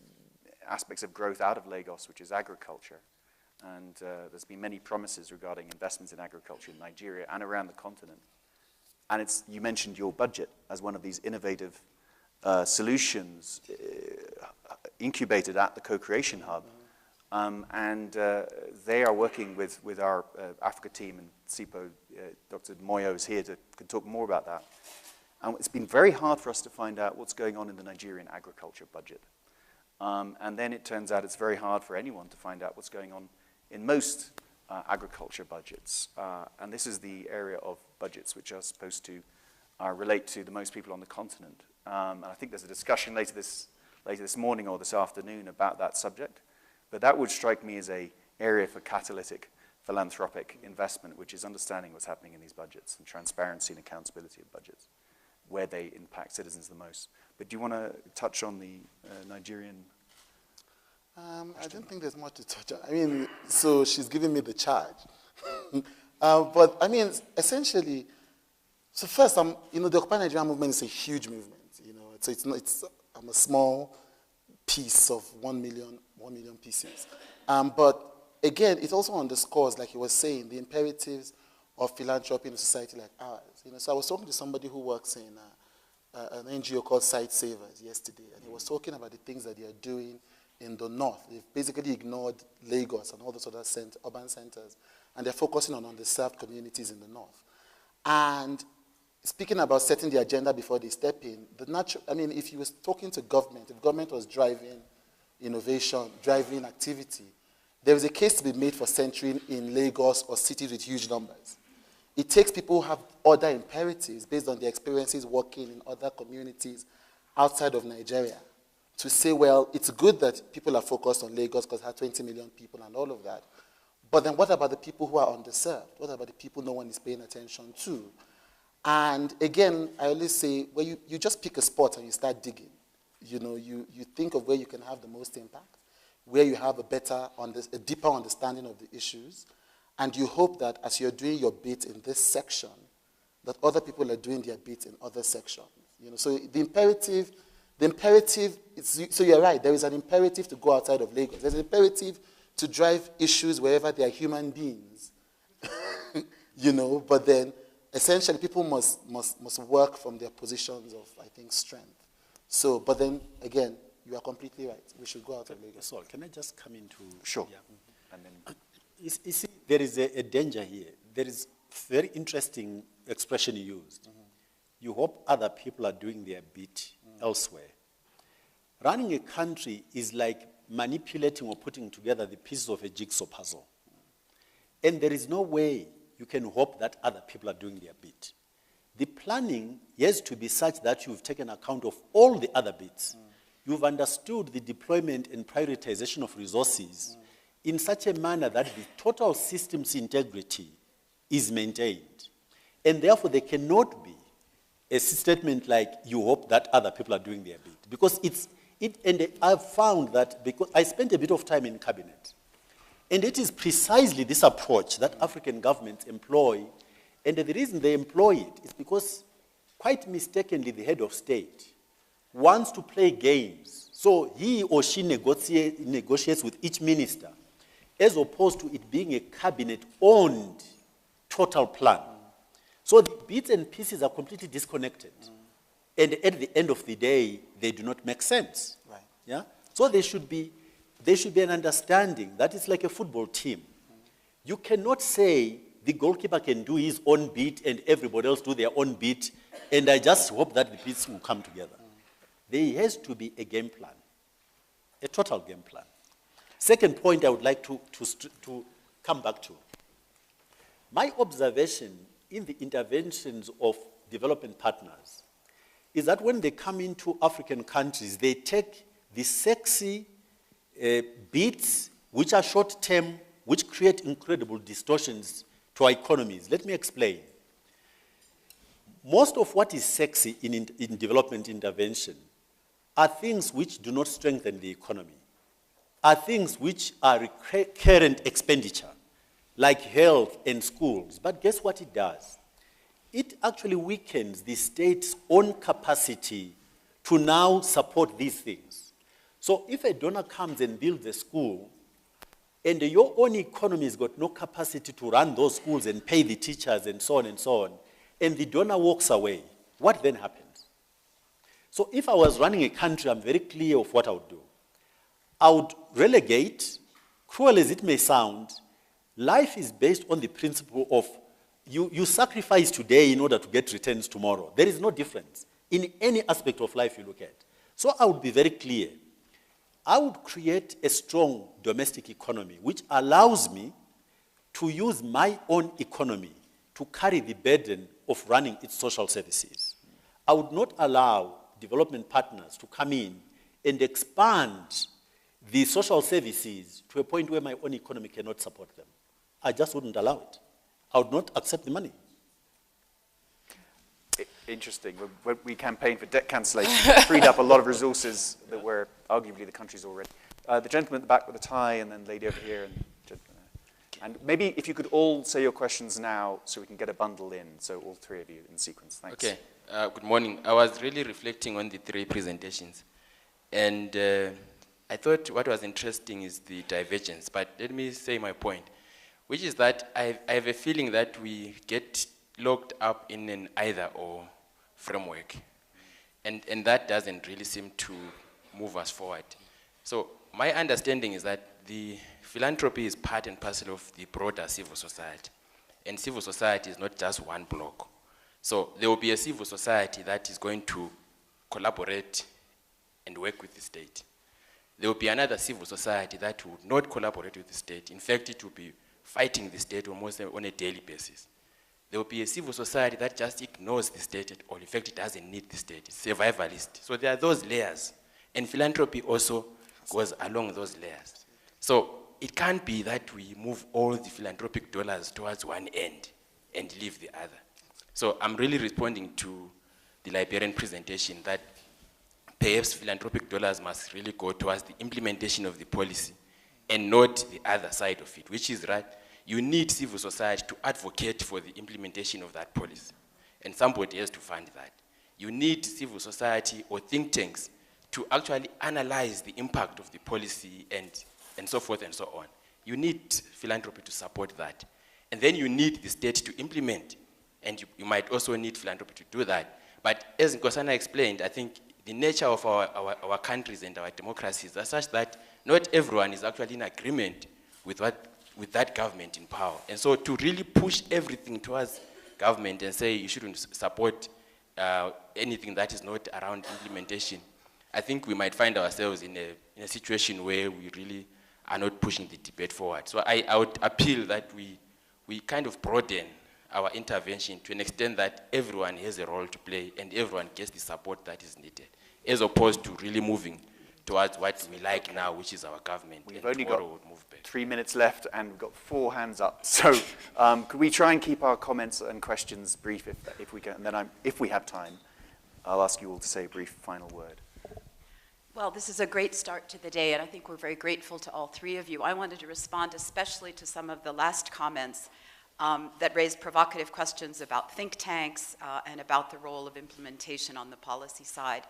aspects of growth out of Lagos, which is agriculture. And there's been many promises regarding investments in agriculture in Nigeria and around the continent. And you mentioned your budget as one of these innovative solutions incubated at the Co-Creation Hub. And they are working with our Africa team, and SIPO, Dr. Moyo is here to talk more about that. And it's been very hard for us to find out what's going on in the Nigerian agriculture budget. And then it turns out it's very hard for anyone to find out what's going on in most agriculture budgets. And this is the area of budgets which are supposed to relate to the most people on the continent. And I think there's a discussion later this morning or this afternoon about that subject. But that would strike me as an area for catalytic philanthropic investment, which is understanding what's happening in these budgets and transparency and accountability of budgets, where they impact citizens the most. But do you want to touch on the Nigerian? I don't think there's much to touch on. I mean, so she's giving me the charge. But I mean, essentially, so first, the Occupy Nigeria movement is a huge movement. So it's a small piece of 1 million pieces. But again, it also underscores, like he was saying, the imperatives of philanthropy in a society like ours. So I was talking to somebody who works in an NGO called Sight Savers yesterday, and he was talking about the things that they are doing in the north. They've basically ignored Lagos and all those other urban centers and they're focusing on underserved communities in the north. And speaking about setting the agenda before they step in, if you was talking to government, if government was driving innovation, driving activity, there is a case to be made for centering in Lagos or cities with huge numbers. It takes people who have other imperatives based on their experiences working in other communities outside of Nigeria to say, well, it's good that people are focused on Lagos because it has 20 million people and all of that. But then what about the people who are underserved? What about the people no one is paying attention to? And again, I always say, well, you just pick a spot and you start digging. You think of where you can have the most impact, where you have a deeper understanding of the issues, and you hope that as you're doing your bit in this section, that other people are doing their bit in other sections. So the imperative is, so you're right, there is an imperative to go outside of Lagos. There's an imperative to drive issues wherever there are human beings, but then essentially people must work from their positions of, I think, strength. So, but then, again, you are completely right. We should go out of Lagos. So, can I just come into... Sure. Yeah. And then, you see, there is a danger here. There is very interesting expression you used. Mm-hmm. You hope other people are doing their bit elsewhere. Running a country is like manipulating or putting together the pieces of a jigsaw puzzle. And there is no way you can hope that other people are doing their bit. The planning has to be such that you've taken account of all the other bits. You've understood the deployment and prioritization of resources in such a manner that the total system's integrity is maintained. And therefore, there cannot be a statement like, you hope that other people are doing their bit. Because and I've found that, because I spent a bit of time in cabinet, and it is precisely this approach that African governments employ, and the reason they employ it is because, quite mistakenly, the head of state wants to play games. So he or she negotiates with each minister, as opposed to it being a cabinet-owned total plan. So the bits and pieces are completely disconnected. And at the end of the day, they do not make sense. Right. Yeah? So there should be an understanding that it's like a football team. You cannot say the goalkeeper can do his own bit and everybody else do their own bit, and I just hope that the bits will come together. There has to be a game plan, a total game plan. Second point I would like to come back to. My observation in the interventions of development partners is that when they come into African countries, they take the sexy bits, which are short-term, which create incredible distortions to our economies. Let me explain. Most of what is sexy in development intervention are things which do not strengthen the economy, are things which are recurrent expenditure, like health and schools. But guess what it does? It actually weakens the state's own capacity to now support these things. So if a donor comes and builds a school, and your own economy has got no capacity to run those schools and pay the teachers and so on, and the donor walks away, what then happens? So if I was running a country, I'm very clear of what I would do. I would relegate, cruel as it may sound, life is based on the principle of you sacrifice today in order to get returns tomorrow. There is no difference in any aspect of life you look at. So I would be very clear. I would create a strong domestic economy which allows me to use my own economy to carry the burden of running its social services. I would not allow development partners to come in and expand the social services to a point where my own economy cannot support them. I just wouldn't allow it. I would not accept the money. Interesting. When we campaigned for debt cancellation, it freed up a lot of resources that were arguably the country's already. The gentleman at the back with the tie, and then lady over here. And maybe if you could all say your questions now so we can get a bundle in, so all three of you in sequence. Thanks. Okay. Good morning. I was really reflecting on the three presentations. And I thought what was interesting is the divergence. But let me say my point, which is that I have a feeling that we get locked up in an either-or framework. And that doesn't really seem to move us forward. So my understanding is that the philanthropy is part and parcel of the broader civil society. And civil society is not just one block. So there will be a civil society that is going to collaborate and work with the state. There will be another civil society that would not collaborate with the state. In fact, it will be fighting the state almost on a daily basis. There will be a civil society that just ignores the state at all. In fact, it doesn't need the state. It's survivalist. So there are those layers. And philanthropy also goes along those layers. So it can't be that we move all the philanthropic dollars towards one end and leave the other. So I'm really responding to the Liberian presentation that perhaps philanthropic dollars must really go towards the implementation of the policy and not the other side of it, which is right. You need civil society to advocate for the implementation of that policy, and somebody has to fund that. You need civil society or think tanks to actually analyze the impact of the policy and so forth and so on. You need philanthropy to support that. And then you need the state to implement, and you might also need philanthropy to do that. But as Nkosana explained, I think the nature of our countries and our democracies are such that not everyone is actually in agreement with that government in power. And so to really push everything towards government and say you shouldn't support anything that is not around implementation, I think we might find ourselves in a situation where we really are not pushing the debate forward. So I would appeal that we kind of broaden our intervention to an extent that everyone has a role to play and everyone gets the support that is needed, as opposed to really moving towards what we like now, which is our government. We've only got 3 minutes left and we've got 4 hands up. So could we try and keep our comments and questions brief if we can, and then if we have time, I'll ask you all to say a brief final word. Well, this is a great start to the day, and I think we're very grateful to all three of you. I wanted to respond especially to some of the last comments that raised provocative questions about think tanks and about the role of implementation on the policy side.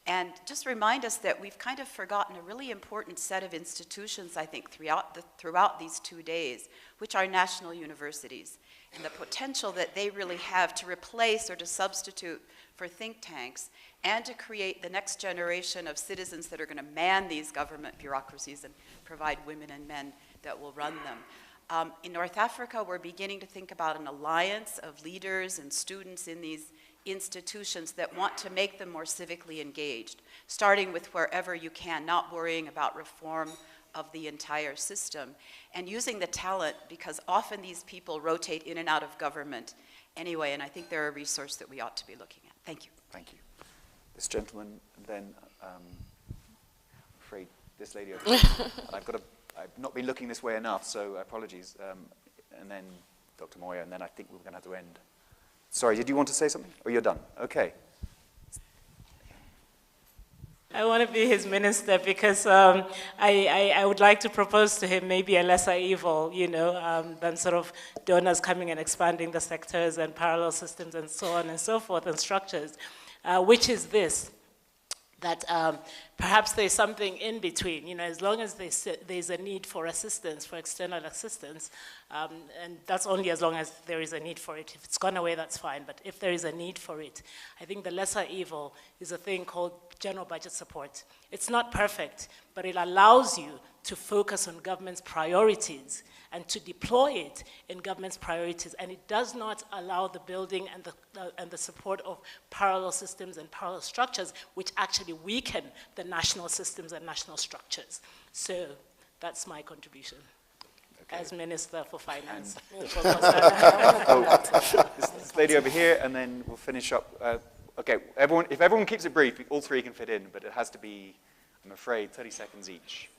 And just remind us that we've kind of forgotten a really important set of institutions, I think, throughout these 2 days, which are national universities, and the potential that they really have to replace or to substitute for think tanks and to create the next generation of citizens that are going to man these government bureaucracies and provide women and men that will run them. In North Africa, we're beginning to think about an alliance of leaders and students in these institutions that want to make them more civically engaged, starting with wherever you can, not worrying about reform of the entire system, and using the talent, because often these people rotate in and out of government anyway, and I think they're a resource that we ought to be looking at. Thank you. Thank you. This gentleman, then, I'm afraid this lady over here. I've not been looking this way enough, so apologies. And then Dr. Moya, and then I think we're going to have to end. Sorry, did you want to say something? Or you're done? Okay. I want to be his minister because I would like to propose to him maybe a lesser evil, than sort of donors coming and expanding the sectors and parallel systems and so on and so forth and structures, which is this, that perhaps there's something in between, as long as there's a need for assistance, for external assistance, and that's only as long as there is a need for it. If it's gone away, that's fine, but if there is a need for it, I think the lesser evil is a thing called general budget support. It's not perfect, but it allows you to focus on government's priorities and to deploy it in government's priorities, and it does not allow the building and the support of parallel systems and parallel structures, which actually weaken the national systems and national structures. So that's my contribution. Okay. As Minister for Finance. This lady over here, and then we'll finish up. Okay, if everyone keeps it brief, all three can fit in, but it has to be, I'm afraid, 30 seconds each.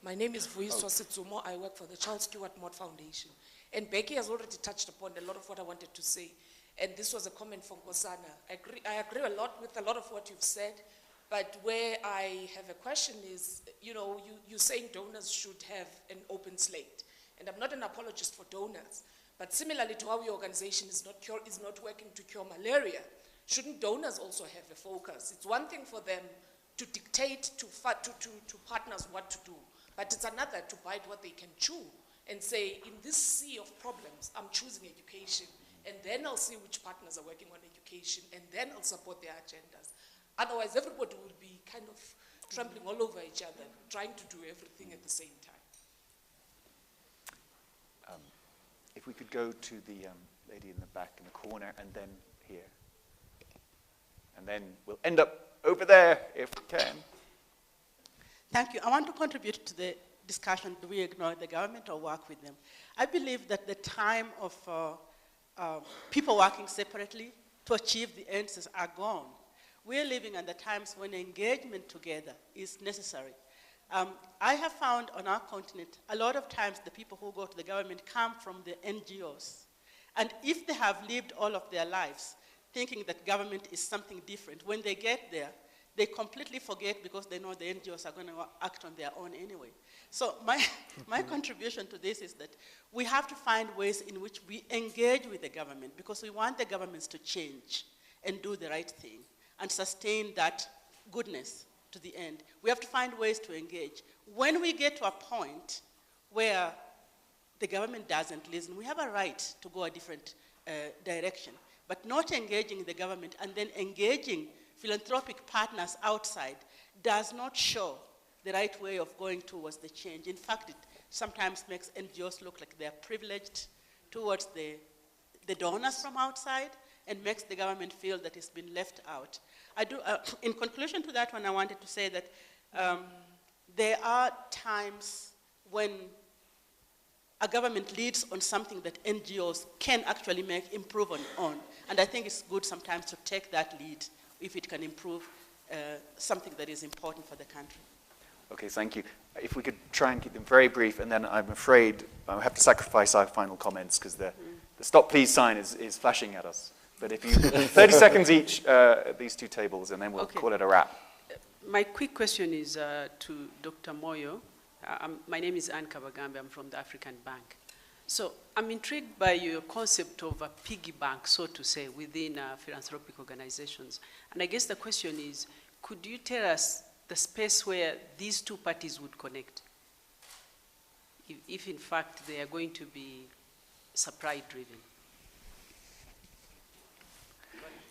My name is Vuiswa Sitsumo. I work for the Charles Stewart Mott Foundation. And Becky has already touched upon a lot of what I wanted to say. And this was a comment from Nkosana. I agree a lot with a lot of what you've said, but where I have a question is, you're saying donors should have an open slate. And I'm not an apologist for donors, but similarly to how your organization is not working to cure malaria, shouldn't donors also have a focus? It's one thing for them to dictate to partners what to do, but it's another to bite what they can chew and say, in this sea of problems, I'm choosing education, and then I'll see which partners are working on education, and then I'll support their agendas. Otherwise, everybody will be kind of trampling all over each other, trying to do everything at the same time. if we could go to the lady in the back in the corner and then here. And then we'll end up over there if we can. Thank you. I want to contribute to the discussion, do we ignore the government or work with them? I believe that the time of people working separately to achieve the ends are gone. We're living in the times when engagement together is necessary. I have found on our continent, a lot of times the people who go to the government come from the NGOs. And if they have lived all of their lives thinking that government is something different, when they get there, they completely forget because they know the NGOs are going to act on their own anyway. So my contribution to this is that we have to find ways in which we engage with the government because we want the governments to change and do the right thing and sustain that goodness to the end. We have to find ways to engage. When we get to a point where the government doesn't listen, we have a right to go a different direction, but not engaging the government and then engaging philanthropic partners outside does not show the right way of going towards the change. In fact, it sometimes makes NGOs look like they're privileged towards the donors from outside and makes the government feel that it's been left out. I do, in conclusion to that one, I wanted to say that there are times when a government leads on something that NGOs can actually improve on. And I think it's good sometimes to take that lead if it can improve something that is important for the country. Okay, thank you. If we could try and keep them very brief, and then I'm afraid I'll have to sacrifice our final comments because the stop please sign is flashing at us. But if you, 30 seconds each at these two tables, and then we'll call it a wrap. My quick question is to Dr. Moyo. My name is Anne Kabagambe. I'm from the African Bank. So I'm intrigued by your concept of a piggy bank, so to say, within philanthropic organizations. And I guess the question is, could you tell us the space where these two parties would connect? If in fact they are going to be supply-driven.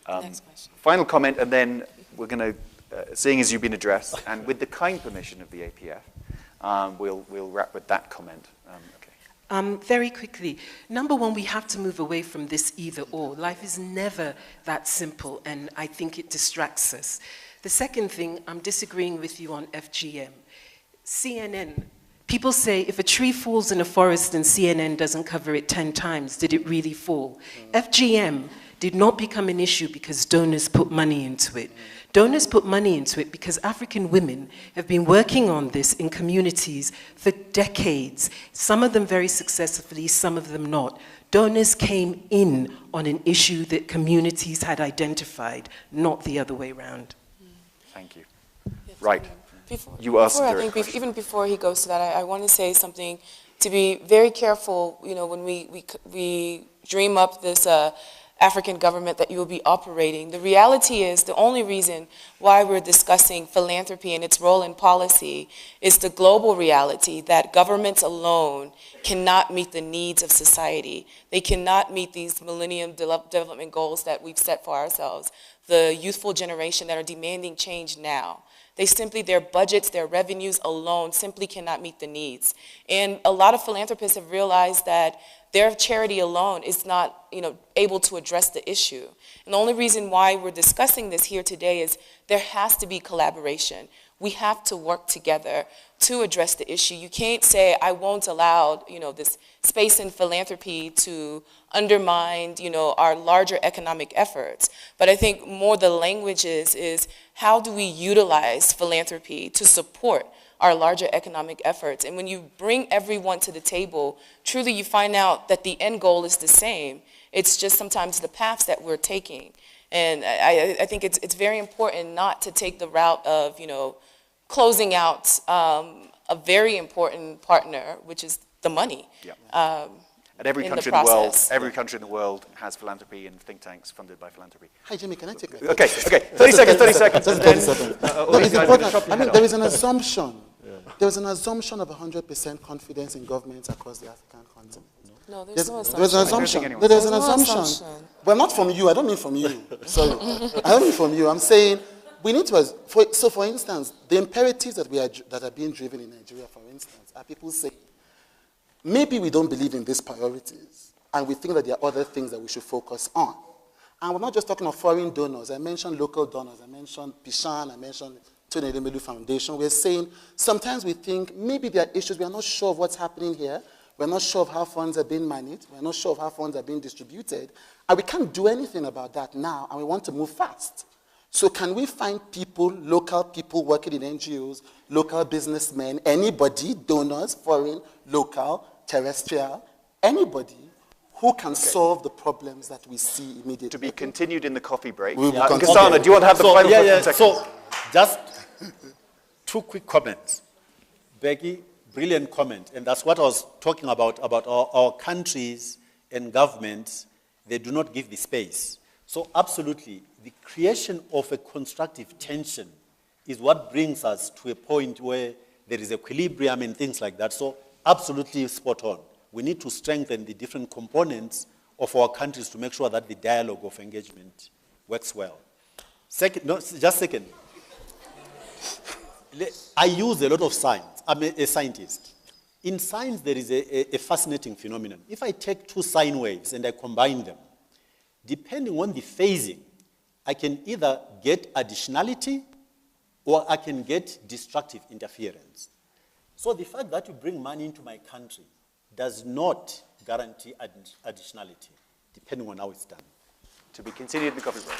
Next question. Final comment, and then we're going to, seeing as you've been addressed, and with the kind permission of the APF, we'll wrap with that comment. Very quickly, number one, we have to move away from this either or. Life is never that simple, and I think it distracts us. The second thing, I'm disagreeing with you on FGM. CNN, people say if a tree falls in a forest and CNN doesn't cover it 10 times, did it really fall? FGM did not become an issue because donors put money into it. Donors put money into it because African women have been working on this in communities for decades, some of them very successfully, some of them not. Donors came in on an issue that communities had identified, not the other way around. Thank you. Right. You asked even before he goes to that, I want to say something to be very careful, you know, when we dream up this African government that you will be operating. The reality is the only reason why we're discussing philanthropy and its role in policy is the global reality that governments alone cannot meet the needs of society. They cannot meet these Millennium Development Goals that we've set for ourselves, the youthful generation that are demanding change now. They simply, their budgets, their revenues alone simply cannot meet the needs. And a lot of philanthropists have realized that their charity alone is not, able to address the issue. And the only reason why we're discussing this here today is there has to be collaboration. We have to work together to address the issue. You can't say, I won't allow, this space in philanthropy to undermine, our larger economic efforts. But I think more the language is how do we utilize philanthropy to support our larger economic efforts? And when you bring everyone to the table, truly you find out that the end goal is the same. It's just sometimes the paths that we're taking. And I think it's very important not to take the route of, closing out a very important partner, which is the money. Yeah. And every country in the world has philanthropy and think tanks funded by philanthropy. Hi, Jimmy, can I take that? Okay, 30 seconds. Just 30 seconds. No, it's important. I mean, there is an assumption. There is an assumption of 100% confidence in governments across the African continent. No, there's no assumption. There's an assumption. There's an assumption. Well, not from you. I don't mean from you. Sorry. I don't mean from you. I'm saying we need to, for instance, the imperatives that are being driven in Nigeria, for instance, are people saying, maybe we don't believe in these priorities, and we think that there are other things that we should focus on. And we're not just talking of foreign donors. I mentioned local donors. I mentioned Pishan. I mentioned Tony Elumelu Foundation. We're saying sometimes we think maybe there are issues. We are not sure of what's happening here. We're not sure of how funds are being managed. We're not sure of how funds are being distributed. And we can't do anything about that now, and we want to move fast. So can we find people, local people working in NGOs, local businessmen, anybody, donors, foreign, local, terrestrial, anybody, who can solve the problems that we see immediately? To be continued in the coffee break. Kasana, do you want to have the final 15 seconds? So, just 2 quick comments. Becky, brilliant comment, and that's what I was talking about our countries and governments, they do not give the space. So absolutely, the creation of a constructive tension is what brings us to a point where there is equilibrium and things like that. So absolutely spot on. We need to strengthen the different components of our countries to make sure that the dialogue of engagement works well. Second, I use a lot of science. I'm a scientist. In science, there is a fascinating phenomenon. If I take 2 sine waves and I combine them, depending on the phasing, I can either get additionality or I can get destructive interference. So the fact that you bring money into my country does not guarantee additionality, depending on how it's done. To be continued in the coffee break.